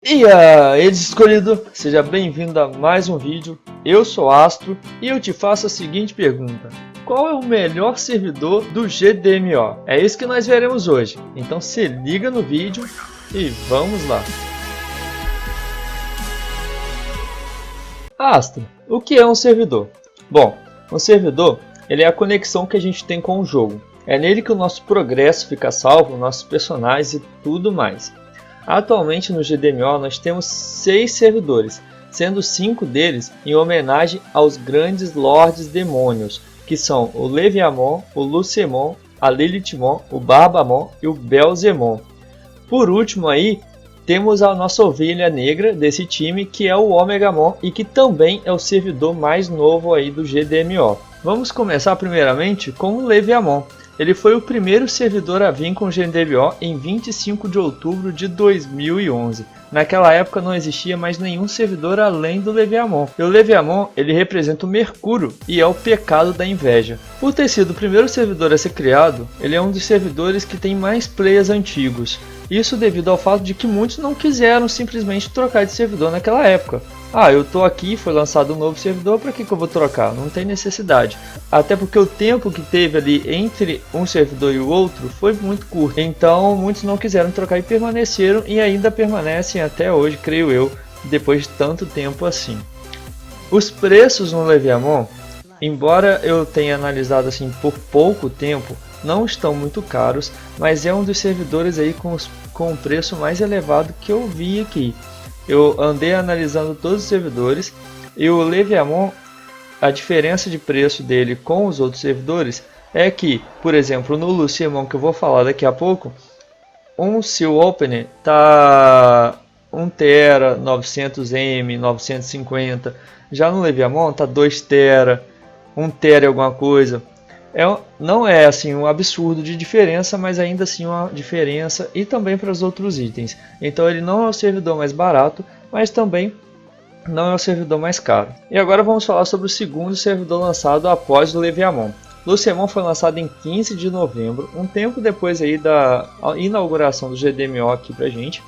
E aí, escolhido, seja bem-vindo a mais um vídeo. Eu sou Astro e eu te faço a seguinte pergunta: qual é o melhor servidor do GDMO? É isso que nós veremos hoje. Então se liga no vídeo e vamos lá. Astro, o que é um servidor? Bom, um servidor ele é a conexão que a gente tem com o jogo. É nele que o nosso progresso fica salvo, nossos personagens e tudo mais. Atualmente no GDMO nós temos 6 servidores, sendo 5 deles em homenagem aos grandes lords demônios, que são o Leviamon, o Lucemon, a Lilithmon, o Barbamon e o Belzemon. Por último aí, temos a nossa ovelha negra desse time, que é o Omegamon e que também é o servidor mais novo aí do GDMO. Vamos começar primeiramente com o Leviamon. Ele foi o primeiro servidor a vir com o GDMO em 25 de outubro de 2011. Naquela época não existia mais nenhum servidor além do Leviamon. E o Leviamon ele representa o Mercúrio e é o pecado da inveja. Por ter sido o primeiro servidor a ser criado, ele é um dos servidores que tem mais players antigos. Isso devido ao fato de que muitos não quiseram simplesmente trocar de servidor naquela época. Ah, eu tô aqui, foi lançado um novo servidor, para que eu vou trocar? Não tem necessidade. Até porque o tempo que teve ali entre um servidor e o outro foi muito curto. Então muitos não quiseram trocar e permaneceram e ainda permanecem até hoje, creio eu, depois de tanto tempo assim. Os preços no Leviamon, embora eu tenha analisado assim por pouco tempo, não estão muito caros, mas é um dos servidores aí com o preço mais elevado que eu vi aqui. Eu andei analisando todos os servidores e o Leviamon, a diferença de preço dele com os outros servidores é que, por exemplo, no Lucemon, que eu vou falar daqui a pouco, um Seal Opener tá 1 TB, 900 M, 950. Já no Leviamon tá 2 TB, 1 TB alguma coisa. Não é assim um absurdo de diferença, mas ainda assim uma diferença e também para os outros itens. Então ele não é o servidor mais barato, mas também não é o servidor mais caro. E agora vamos falar sobre o segundo servidor lançado após o Leviamon. Lucemon foi lançado em 15 de novembro, um tempo depois aí da inauguração do GDMO aqui pra gente.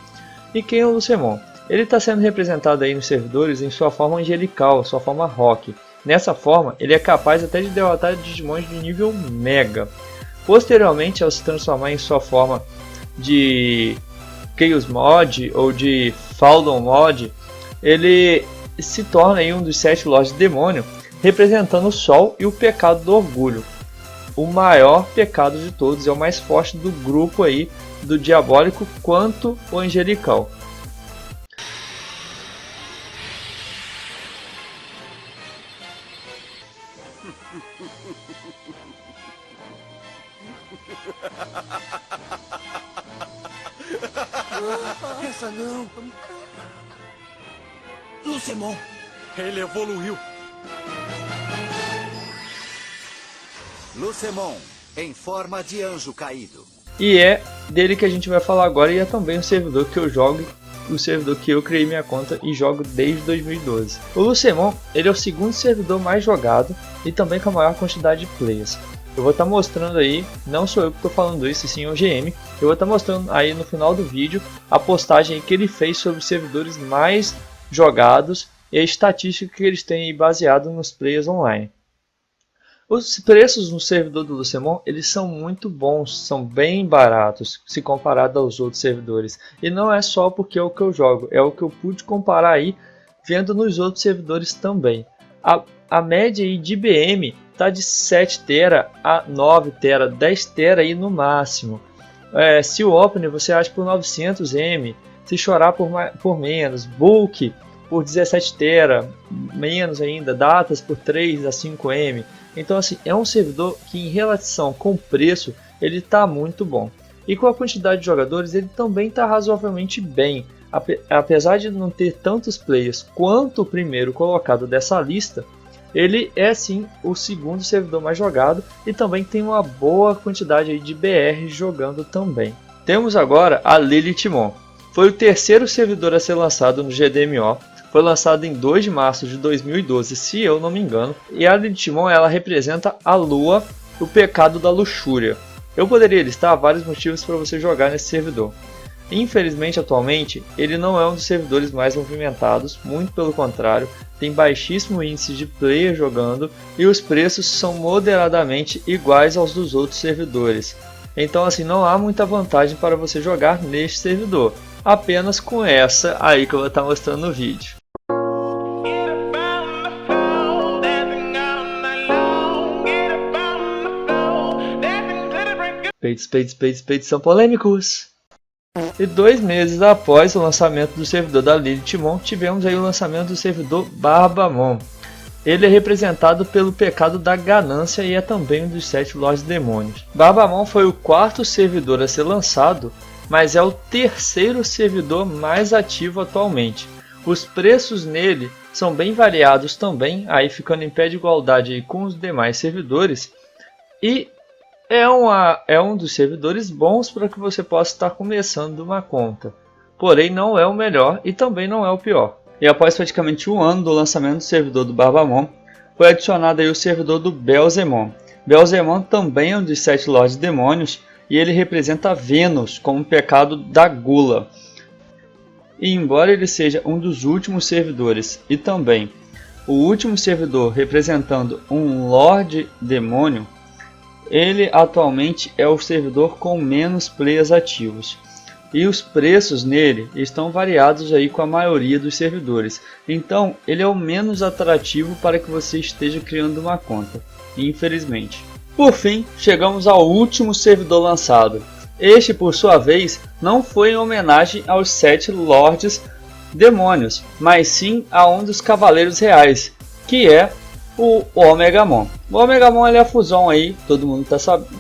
E quem é o Lucemon? Ele está sendo representado aí nos servidores em sua forma angelical, sua forma rock. Nessa forma, ele é capaz até de derrotar Digimons de nível Mega. Posteriormente, ao se transformar em sua forma de Chaos Mod ou de Faldon Mod, ele se torna aí um dos 7 Lords Demônio, representando o Sol e o pecado do orgulho. O maior pecado de todos, é o mais forte do grupo aí, do diabólico quanto o angelical. Essa não. Lucemon. Ele evoluiu. Lucemon, em forma de anjo caído. E é dele que a gente vai falar agora, e é também o servidor que eu jogo, o servidor que eu criei minha conta e jogo desde 2012. O Lucemon, ele é o segundo servidor mais jogado e também com a maior quantidade de players. Eu vou estar mostrando aí, não sou eu que estou falando isso, sim o GM. Eu vou estar mostrando aí no final do vídeo a postagem que ele fez sobre os servidores mais jogados e a estatística que eles têm baseado nos players online. Os preços no servidor do Lucemon, eles são muito bons, são bem baratos se comparado aos outros servidores. E não é só porque é o que eu jogo, é o que eu pude comparar aí vendo nos outros servidores também. A média aí de IBM está de 7 TB a 9 TB, 10 TB aí no máximo. Se o Opener você acha por 900 M, se chorar por menos, Bulk por 17 TB, menos ainda, datas por 3 a 5 M. Então assim, é um servidor que em relação com o preço, ele está muito bom. E com a quantidade de jogadores, ele também está razoavelmente bem. Apesar de não ter tantos players quanto o primeiro colocado dessa lista, ele é sim o segundo servidor mais jogado e também tem uma boa quantidade aí de BR jogando também. Temos agora a Lilithmon. Foi o terceiro servidor a ser lançado no GDMO. Foi lançado em 2 de março de 2012, se eu não me engano. E a Lilithmon, ela representa a lua, o pecado da luxúria. Eu poderia listar vários motivos para você jogar nesse servidor. Infelizmente, atualmente, ele não é um dos servidores mais movimentados, muito pelo contrário, tem baixíssimo índice de player jogando e os preços são moderadamente iguais aos dos outros servidores. Então assim, não há muita vantagem para você jogar neste servidor, apenas com essa aí que eu vou estar mostrando no vídeo. Peitos são polêmicos. E 2 meses após o lançamento do servidor da Lilithmon, tivemos aí o lançamento do servidor Barbamon. Ele é representado pelo pecado da ganância e é também um dos 7 Lordes Demônios. Barbamon foi o 4º servidor a ser lançado, mas é o 3º servidor mais ativo atualmente. Os preços nele são bem variados também, aí ficando em pé de igualdade aí com os demais servidores. E é um dos servidores bons para que você possa estar começando uma conta. Porém não é o melhor e também não é o pior. E após praticamente um ano do lançamento do servidor do Barbamon, foi adicionado aí o servidor do Belzemon. Belzemon também é um dos 7 Lordes Demônios e ele representa Vênus como pecado da gula. E embora ele seja um dos últimos servidores e também o último servidor representando um Lorde Demônio, ele atualmente é o servidor com menos players ativos. E os preços nele estão variados aí com a maioria dos servidores. Então ele é o menos atrativo para que você esteja criando uma conta, infelizmente. Por fim, chegamos ao último servidor lançado. Este, por sua vez, não foi em homenagem aos 7 Lordes Demônios, mas sim a um dos Cavaleiros Reais, que é o Omegamon. O Omegamon é a fusão aí, todo mundo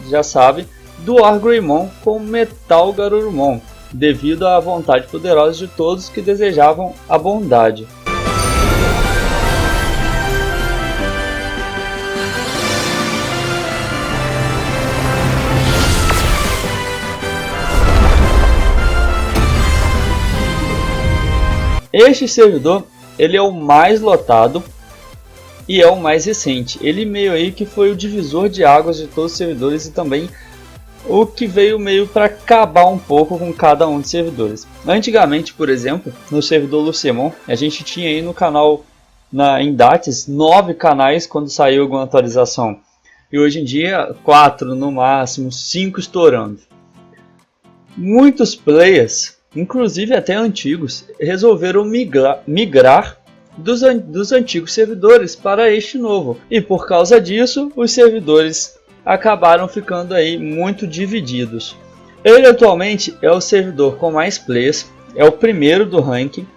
já sabe, do Argreymon com Metalgarurumon, devido à vontade poderosa de todos que desejavam a bondade. Este servidor, ele é o mais lotado e é o mais recente. Ele meio aí que foi o divisor de águas de todos os servidores e também o que veio meio para acabar um pouco com cada um dos servidores. Antigamente, por exemplo, no servidor Lucemon, a gente tinha aí no canal em Dates 9 canais quando saiu alguma atualização. E hoje em dia 4 no máximo, 5 estourando. Muitos players, inclusive até antigos, resolveram migrar dos antigos servidores para este novo. E por causa disso, os servidores acabaram ficando aí muito divididos. Ele atualmente é o servidor com mais players, é o primeiro do ranking,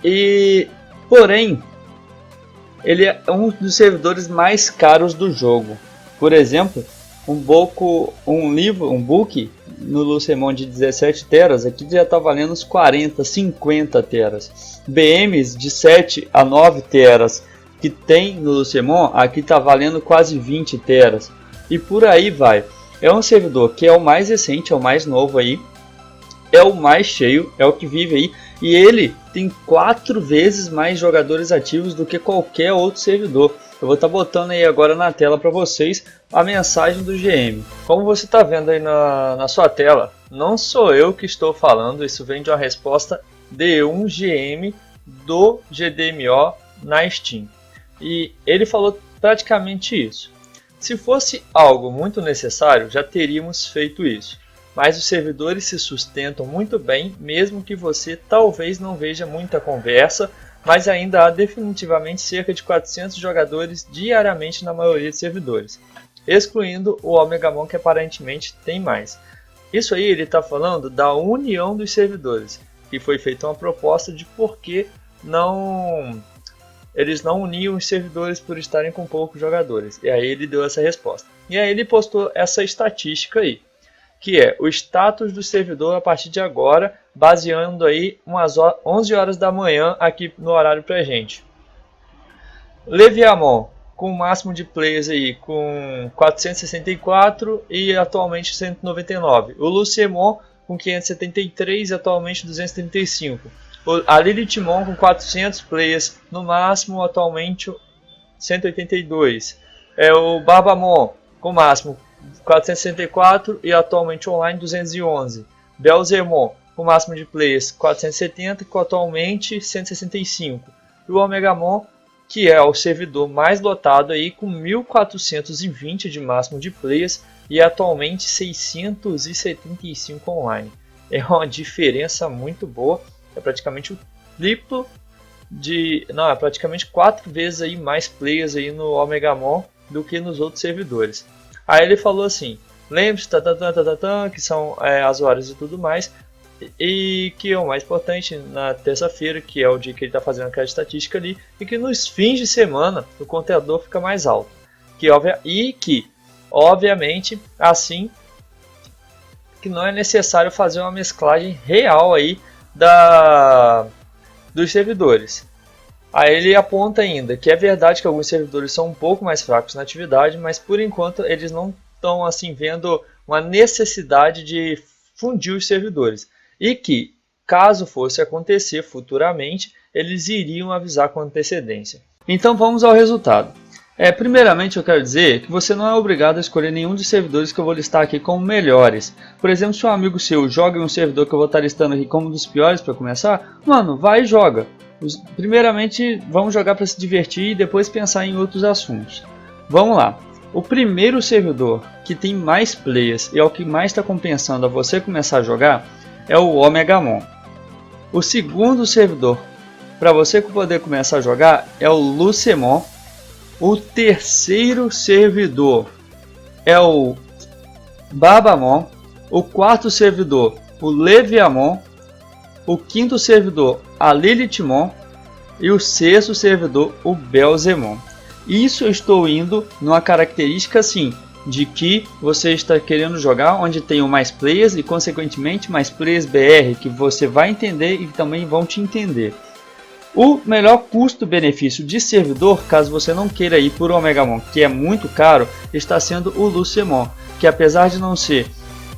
e porém ele é um dos servidores mais caros do jogo. Por exemplo, um book no Lucemon de 17 teras aqui já está valendo uns 40, 50 teras. BMs de 7 a 9 teras que tem no Lucemon aqui está valendo quase 20 teras. E por aí vai. É um servidor que é o mais recente, é o mais novo aí, é o mais cheio, é o que vive aí, e ele tem 4 vezes mais jogadores ativos do que qualquer outro servidor. Eu vou estar botando aí agora na tela para vocês a mensagem do GM. Como você está vendo aí na sua tela, não sou eu que estou falando, isso vem de uma resposta de um GM do GDMO na Steam. E ele falou praticamente isso. Se fosse algo muito necessário, já teríamos feito isso. Mas os servidores se sustentam muito bem, mesmo que você talvez não veja muita conversa, mas ainda há definitivamente cerca de 400 jogadores diariamente na maioria dos servidores, excluindo o Omegamon, que aparentemente tem mais. Isso aí ele está falando da união dos servidores, que foi feita uma proposta de por que eles não uniam os servidores por estarem com poucos jogadores. E aí ele deu essa resposta. E aí ele postou essa estatística aí, que é o status do servidor a partir de agora, baseando aí umas 11 horas da manhã aqui no horário pra gente. Leviamon, com o máximo de players aí com 464 e atualmente 199. O Lucemon com 573 e atualmente 235. A Lilithmon com 400 players no máximo, atualmente 182. O Barbamon com o máximo 464 e atualmente online 211. Belzemon com máximo de players 470 e atualmente 165. E o Omegamon, que é o servidor mais lotado aí com 1420 de máximo de players e atualmente 675 online. É uma diferença muito boa, é praticamente o triplo é praticamente 4 vezes aí mais players aí no Omegamon do que nos outros servidores. Aí ele falou assim: lembre-se que são as horas e tudo mais, e que é o mais importante na terça-feira, que é o dia que ele está fazendo aquela estatística ali, e que nos fins de semana o conteúdo fica mais alto, obviamente assim que não é necessário fazer uma mesclagem real aí dos servidores. Aí ele aponta ainda que é verdade que alguns servidores são um pouco mais fracos na atividade, mas por enquanto eles não estão assim vendo uma necessidade de fundir os servidores, e que caso fosse acontecer futuramente, eles iriam avisar com antecedência. Então vamos ao resultado. Primeiramente eu quero dizer que você não é obrigado a escolher nenhum dos servidores que eu vou listar aqui como melhores. Por exemplo, se um amigo seu joga em um servidor que eu vou estar listando aqui como um dos piores para começar, mano, vai e joga. Primeiramente vamos jogar para se divertir e depois pensar em outros assuntos. Vamos lá. O primeiro servidor que tem mais players e é o que mais está compensando a você começar a jogar é o Omegamon. O segundo servidor para você poder começar a jogar é o Lucemon. O terceiro servidor é o Babamon. O quarto servidor, o Leviamon. O quinto servidor, a Lilithmon. E o sexto servidor, o Belzemon. Isso eu estou indo numa característica assim, de que você está querendo jogar onde tenham mais players e consequentemente mais players BR, que você vai entender e também vão te entender. O melhor custo-benefício de servidor, caso você não queira ir por Omegamon, que é muito caro, está sendo o Lucemon, que apesar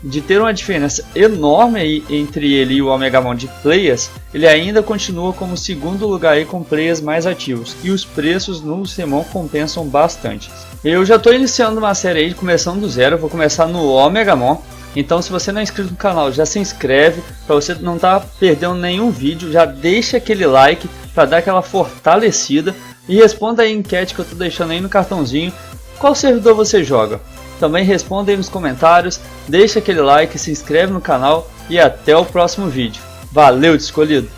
de ter uma diferença enorme aí entre ele e o Omegamon de players, ele ainda continua como segundo lugar aí com players mais ativos, e os preços no Lucemon compensam bastante. Eu já estou iniciando uma série aí, começando do zero, vou começar no Omegamon. Então se você não é inscrito no canal, já se inscreve, para você não estar perdendo nenhum vídeo, já deixa aquele like para dar aquela fortalecida e responda aí a enquete que eu estou deixando aí no cartãozinho, qual servidor você joga? Também responda aí nos comentários, deixa aquele like, se inscreve no canal e até o próximo vídeo. Valeu, Escolhido!